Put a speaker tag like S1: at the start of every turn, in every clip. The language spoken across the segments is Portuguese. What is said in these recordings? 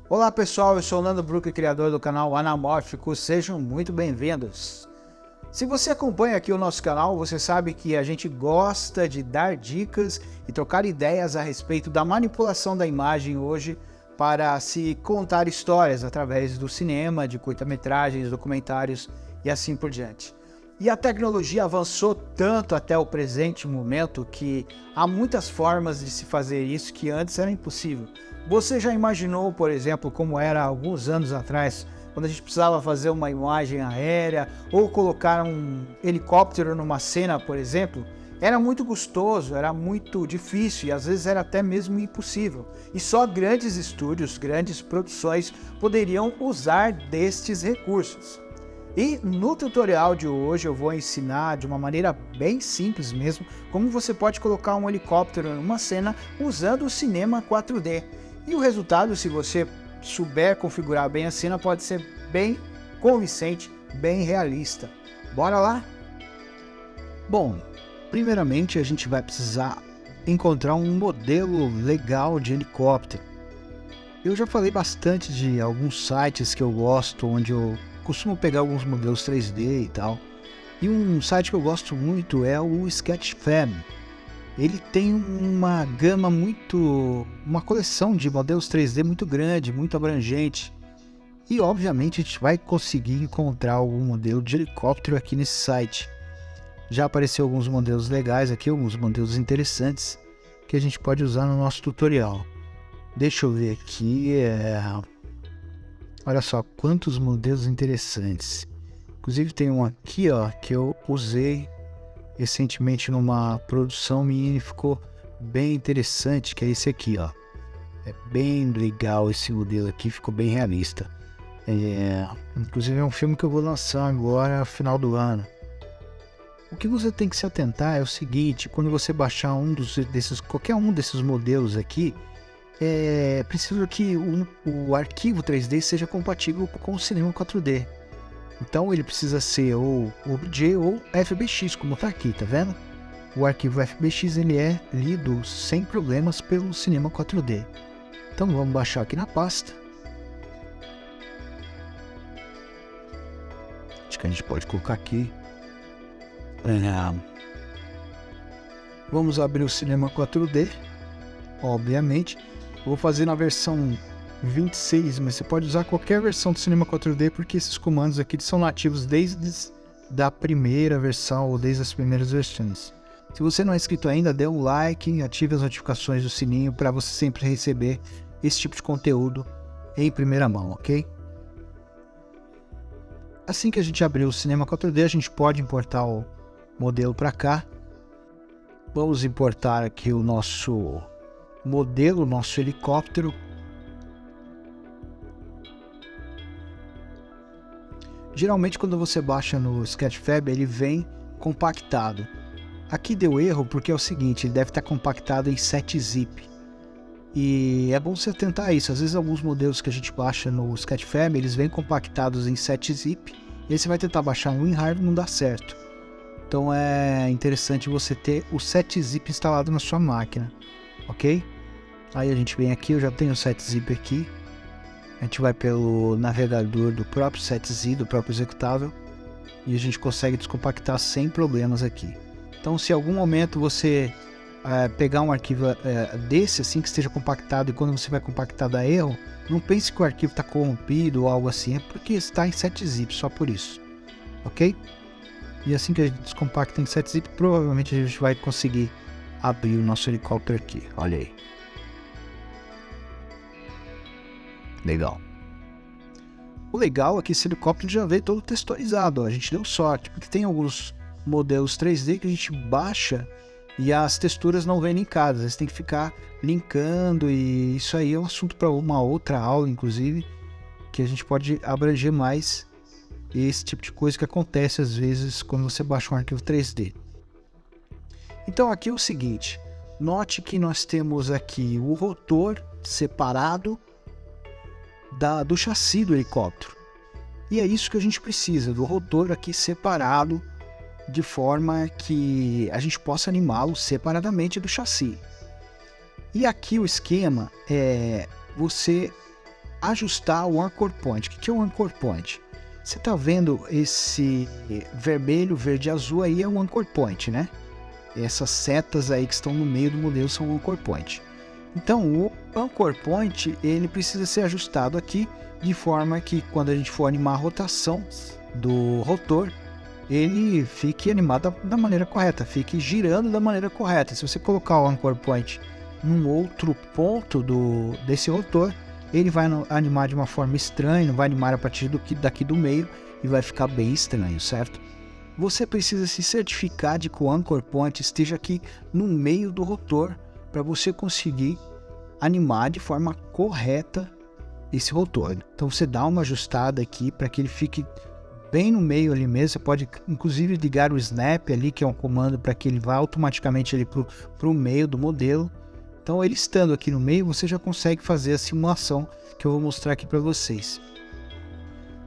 S1: Olá pessoal, eu sou o Nando Bruck, criador do canal Anamórfico, sejam muito bem-vindos. Se você acompanha aqui o nosso canal, você sabe que a gente gosta de dar dicas e trocar ideias a respeito da manipulação da imagem hoje para se contar histórias através do cinema, de curta-metragens, documentários e assim por diante. E a tecnologia avançou tanto até o presente momento que há muitas formas de se fazer isso que antes era impossível. Você já imaginou, por exemplo, como era há alguns anos atrás, quando a gente precisava fazer uma imagem aérea ou colocar um helicóptero numa cena, por exemplo? Era muito custoso, era muito difícil e às vezes era até mesmo impossível. E só grandes estúdios, grandes produções poderiam usar destes recursos. E no tutorial de hoje eu vou ensinar de uma maneira bem simples mesmo como você pode colocar um helicóptero numa cena usando o cinema 4D. E o resultado, se você souber configurar bem a cena, pode ser bem convincente, bem realista. Bora lá? Bom, primeiramente a gente vai precisar encontrar um modelo legal de helicóptero. Eu já falei bastante de alguns sites que eu gosto, onde eu costumo pegar alguns modelos 3D e tal. E um site que eu gosto muito é o Sketchfab. Ele tem uma gama uma coleção de modelos 3D muito grande, muito abrangente. E obviamente a gente vai conseguir encontrar algum modelo de helicóptero aqui nesse site. Já apareceu alguns modelos legais aqui, alguns modelos interessantes que a gente pode usar no nosso tutorial. Deixa eu ver aqui, olha só quantos modelos interessantes. Inclusive tem um aqui, ó, que eu usei recentemente numa produção minha e ficou bem interessante, que é esse aqui, ó. É bem legal esse modelo aqui, ficou bem realista. Inclusive é um filme que eu vou lançar agora no final do ano. O que você tem que se atentar é o seguinte: quando você baixar qualquer um desses modelos aqui, é preciso que o arquivo 3D seja compatível com o cinema 4D. Então ele precisa ser ou OBJ ou FBX, como está aqui, tá vendo? O arquivo FBX ele é lido sem problemas pelo cinema 4D. Então vamos baixar aqui na pasta. Acho que a gente pode colocar aqui. Vamos abrir o cinema 4D, obviamente. Vou fazer na versão 26, mas você pode usar qualquer versão do cinema 4D, porque esses comandos aqui são nativos desde a primeira versão ou desde as primeiras versões. Se você não é inscrito ainda, dê um like, ative as notificações do sininho para você sempre receber esse tipo de conteúdo em primeira mão, ok? Assim que a gente abrir o cinema 4D, a gente pode importar o modelo para cá. Vamos importar aqui o nosso modelo, o nosso helicóptero. Geralmente quando você baixa no Sketchfab ele vem compactado. Aqui deu erro porque é o seguinte, ele deve estar compactado em 7-zip. E é bom você atentar a isso, às vezes alguns modelos que a gente baixa no Sketchfab eles vêm compactados em 7-zip. E aí você vai tentar baixar no WinRAR e não dá certo. Então é interessante você ter o 7-zip instalado na sua máquina, ok? Aí a gente vem aqui, eu já tenho o 7-zip aqui. A gente vai pelo navegador do próprio 7Z, do próprio executável, e a gente consegue descompactar sem problemas aqui. Então se em algum momento você pegar um arquivo desse assim que esteja compactado e quando você vai compactar dá erro, não pense que o arquivo está corrompido ou algo assim, é porque está em 7-zip, só por isso, ok? E assim que a gente descompacta em 7-zip, provavelmente a gente vai conseguir abrir o nosso helicóptero aqui, olha aí. Legal. O legal é que esse helicóptero já veio todo texturizado, ó. A gente deu sorte, porque tem alguns modelos 3D que a gente baixa e as texturas não vêm linkadas, você tem que ficar linkando, e isso aí é um assunto para uma outra aula, inclusive, que a gente pode abranger mais esse tipo de coisa que acontece às vezes quando você baixa um arquivo 3D. Então aqui é o seguinte, note que nós temos aqui o rotor separado do chassi do helicóptero. E é isso que a gente precisa, do rotor aqui separado, de forma que a gente possa animá-lo separadamente do chassi. E aqui o esquema é você ajustar o Anchor Point. O que é o Anchor Point? Você está vendo esse vermelho, verde e azul aí é o Anchor Point, né? Essas setas aí que estão no meio do modelo são o Anchor Point. Então, o Anchor Point, ele precisa ser ajustado aqui de forma que quando a gente for animar a rotação do rotor, ele fique animado da maneira correta, fique girando da maneira correta. Se você colocar o Anchor Point num outro ponto desse rotor, ele vai animar de uma forma estranha, não vai animar a partir daqui do meio e vai ficar bem estranho, certo? Você precisa se certificar de que o Anchor Point esteja aqui no meio do rotor para você conseguir animar de forma correta esse rotor. Então você dá uma ajustada aqui para que ele fique bem no meio ali mesmo. Você pode inclusive ligar o Snap ali, que é um comando para que ele vá automaticamente ali para o meio do modelo. Então ele estando aqui no meio, você já consegue fazer a simulação que eu vou mostrar aqui para vocês.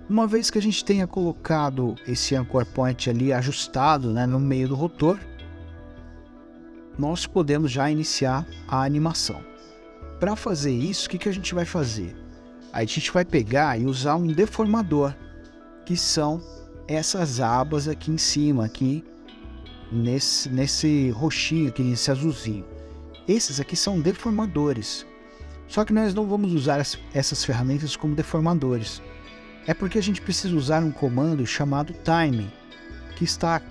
S1: Uma vez que a gente tenha colocado esse Anchor Point ali ajustado, né, no meio do rotor, nós podemos já iniciar a animação. Para fazer isso, o que a gente vai fazer? A gente vai pegar e usar um deformador, que são essas abas aqui em cima, aqui nesse roxinho, aqui nesse azulzinho. Esses aqui são deformadores. Só que nós não vamos usar essas ferramentas como deformadores. É porque a gente precisa usar um comando chamado time, que está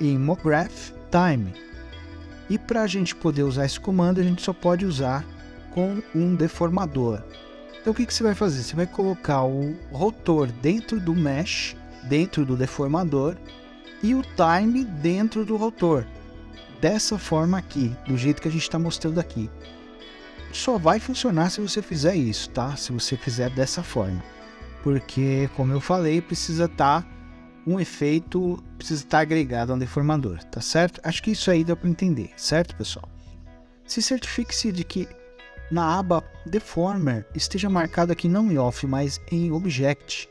S1: em MoGraph Time. E para a gente poder usar esse comando, a gente só pode usar com um deformador. Então o que você vai fazer? Você vai colocar o rotor dentro do mesh, dentro do deformador, e o time dentro do rotor. Dessa forma aqui, do jeito que a gente está mostrando aqui. Só vai funcionar se você fizer isso, tá? Se você fizer dessa forma. Porque, como eu falei, precisa estar um efeito, precisa estar agregado a um deformador, tá certo? Acho que isso aí dá para entender, certo, pessoal? Se certifique-se de que na aba Deformer esteja marcado aqui não em Off, mas em Object.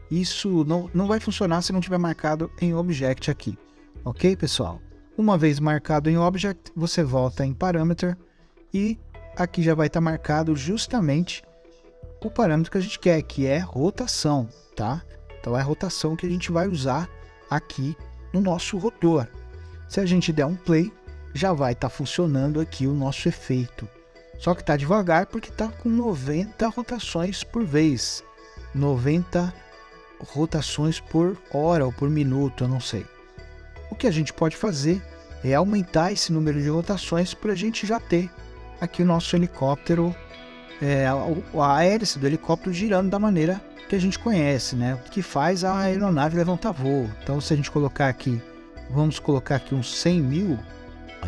S1: Isso não vai funcionar se não tiver marcado em Object aqui, ok, pessoal? Uma vez marcado em Object, você volta em Parameter e aqui já vai estar marcado justamente o parâmetro que a gente quer, que é rotação, tá? Então é a rotação que a gente vai usar aqui no nosso rotor. Se a gente der um play, já vai estar funcionando aqui o nosso efeito. Só que está devagar porque está com 90 rotações por vez. 90 rotações por hora ou por minuto, eu não sei. O que a gente pode fazer é aumentar esse número de rotações para a gente já ter aqui o nosso helicóptero, a hélice do helicóptero girando da maneira que a gente conhece, né? O que faz a aeronave levantar voo. Então se a gente colocar aqui, vamos colocar aqui uns 100 mil,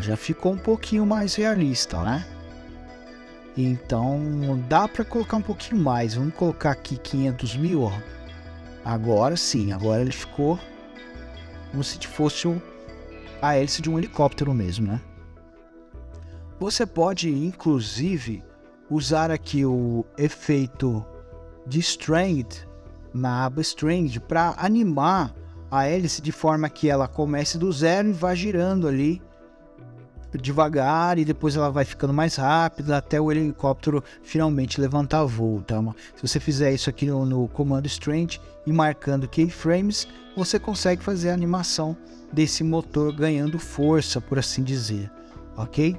S1: já ficou um pouquinho mais realista, né? Então dá para colocar um pouquinho mais. Vamos colocar aqui 500 mil, ó. Agora sim, agora ele ficou como se fosse a hélice de um helicóptero mesmo, né? Você pode inclusive usar aqui o efeito de Strength na aba Strength para animar a hélice de forma que ela comece do zero e vá girando ali devagar e depois ela vai ficando mais rápida até o helicóptero finalmente levantar voo, tá? Se você fizer isso aqui no comando Strength e marcando keyframes, você consegue fazer a animação desse motor ganhando força, por assim dizer, ok?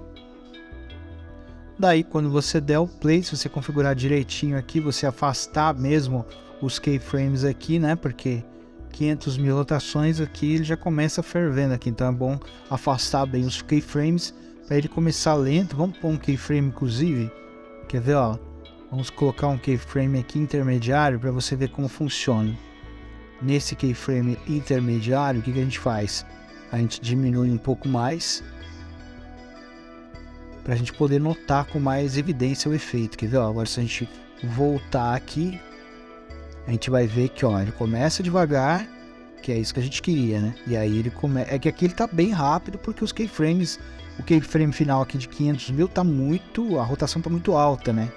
S1: Daí quando você der o play, se você configurar direitinho aqui, você afastar mesmo os keyframes aqui, né? Porque 500 mil rotações aqui ele já começa fervendo aqui, então é bom afastar bem os keyframes para ele começar lento. Vamos pôr um keyframe inclusive, quer ver, ó? Vamos colocar um keyframe aqui intermediário para você ver como funciona. Nesse keyframe intermediário, o que a gente faz? A gente diminui um pouco mais para a gente poder notar com mais evidência o efeito. Quer ver? Ó, agora se a gente voltar aqui, a gente vai ver que ó, ele começa devagar, que é isso que a gente queria, né? E aí ele começa... É que aqui ele tá bem rápido porque os keyframes, o keyframe final aqui de 500 mil tá muito... A rotação tá muito alta, né?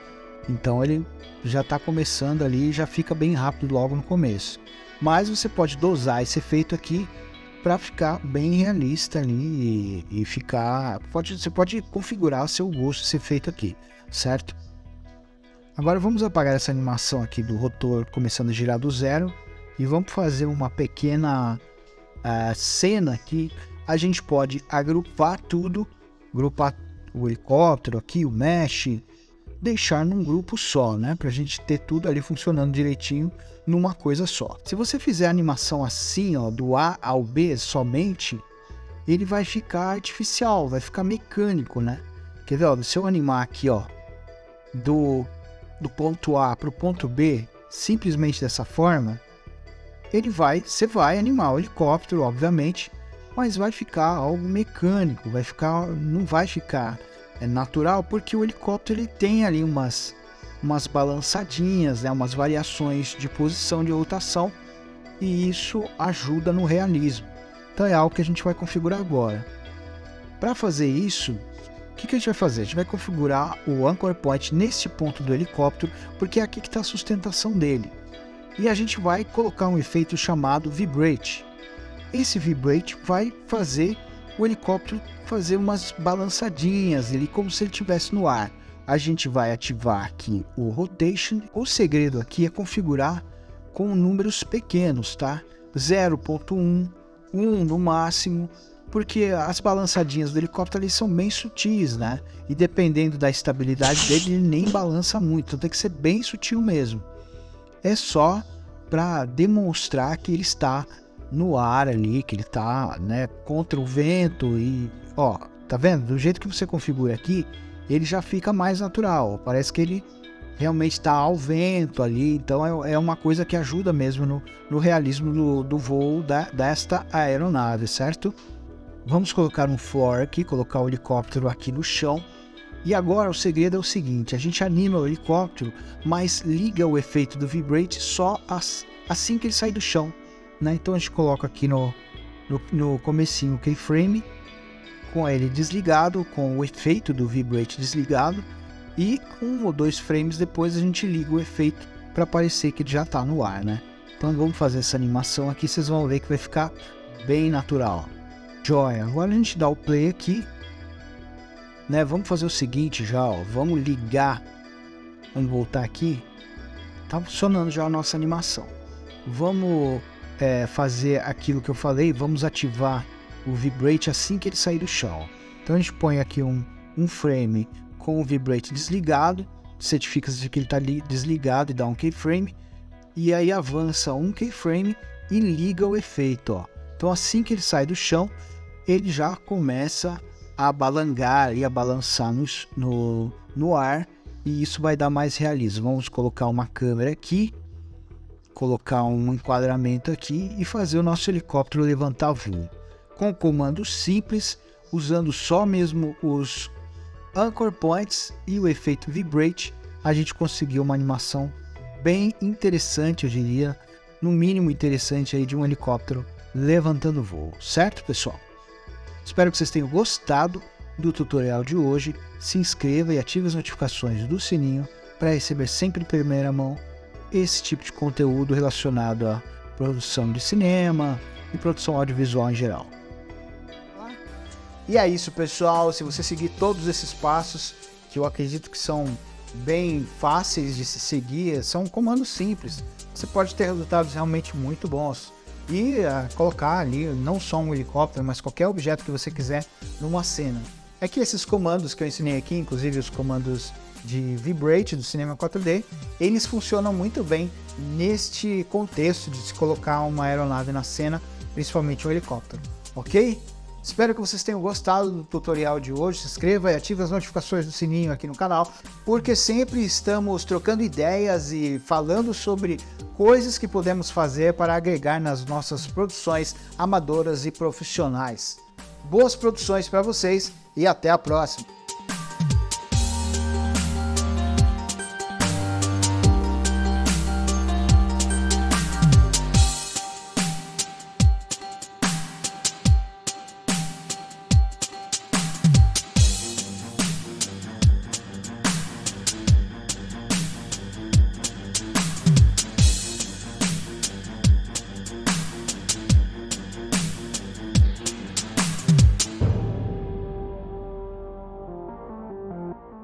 S1: Então ele já tá começando ali e já fica bem rápido logo no começo. Mas você pode dosar esse efeito aqui para ficar bem realista ali e ficar... Você pode configurar o seu gosto esse efeito aqui, certo? Agora vamos apagar essa animação aqui do rotor começando a girar do zero e vamos fazer uma pequena cena que a gente pode agrupar tudo, agrupar o helicóptero aqui, o mesh, deixar num grupo só, né? Pra gente ter tudo ali funcionando direitinho numa coisa só. Se você fizer a animação assim, ó, do A ao B somente, ele vai ficar artificial, vai ficar mecânico, né? Quer ver, ó, se eu animar aqui, ó, do ponto A para o ponto B, simplesmente dessa forma, você vai animar o helicóptero, obviamente, mas vai ficar algo mecânico, não vai ficar natural, porque o helicóptero ele tem ali umas balançadinhas, né, umas variações de posição de rotação, e isso ajuda no realismo. Então é algo que a gente vai configurar agora. Para fazer isso, o que a gente vai fazer? A gente vai configurar o Anchor Point nesse ponto do helicóptero, porque é aqui que está a sustentação dele. E a gente vai colocar um efeito chamado Vibrate. Esse Vibrate vai fazer o helicóptero fazer umas balançadinhas, ele como se ele estivesse no ar. A gente vai ativar aqui o Rotation. O segredo aqui é configurar com números pequenos, tá? 0.1, 1 no máximo, porque as balançadinhas do helicóptero ali são bem sutis, né? E dependendo da estabilidade dele, ele nem balança muito, então tem que ser bem sutil mesmo. É só para demonstrar que ele está no ar ali, que ele está, né, contra o vento e, ó, tá vendo? Do jeito que você configura aqui, ele já fica mais natural, parece que ele realmente está ao vento ali, então é uma coisa que ajuda mesmo no realismo do voo desta aeronave, certo? Vamos colocar um floor aqui, colocar o helicóptero aqui no chão. E agora o segredo é o seguinte, a gente anima o helicóptero, mas liga o efeito do Vibrate só assim que ele sai do chão, né? Então a gente coloca aqui no comecinho o keyframe, com ele desligado, com o efeito do Vibrate desligado, e com 1 ou 2 frames depois a gente liga o efeito para parecer que ele já está no ar, né? Então vamos fazer essa animação aqui, vocês vão ver que vai ficar bem natural. Joia, agora a gente dá o play aqui, né? Vamos fazer o seguinte já, ó, vamos ligar, vamos voltar aqui, tá funcionando já a nossa animação. Vamos fazer aquilo que eu falei, vamos ativar o Vibrate assim que ele sair do chão. Então a gente põe aqui um frame com o Vibrate desligado, certifica-se de que ele está desligado e dá um keyframe, e aí avança um keyframe e liga o efeito, ó. Então assim que ele sai do chão, ele já começa a balangar e a balançar no ar, e isso vai dar mais realismo. Vamos colocar uma câmera aqui, colocar um enquadramento aqui e fazer o nosso helicóptero levantar voo. Com comandos simples, usando só mesmo os Anchor Points e o efeito Vibrate, a gente conseguiu uma animação bem interessante, eu diria, no mínimo interessante aí, de um helicóptero levantando voo, certo, pessoal? Espero que vocês tenham gostado do tutorial de hoje. Se inscreva e ative as notificações do sininho para receber sempre em primeira mão esse tipo de conteúdo relacionado à produção de cinema e produção audiovisual em geral. E é isso, pessoal. Se você seguir todos esses passos, que eu acredito que são bem fáceis de se seguir, são comandos simples, você pode ter resultados realmente muito bons. E colocar ali não só um helicóptero, mas qualquer objeto que você quiser numa cena. É que esses comandos que eu ensinei aqui, inclusive os comandos de Vibrate do Cinema 4D, eles funcionam muito bem neste contexto de se colocar uma aeronave na cena, principalmente um helicóptero, ok? Espero que vocês tenham gostado do tutorial de hoje. Se inscreva e ative as notificações do sininho aqui no canal, porque sempre estamos trocando ideias e falando sobre coisas que podemos fazer para agregar nas nossas produções amadoras e profissionais. Boas produções para vocês e até a próxima!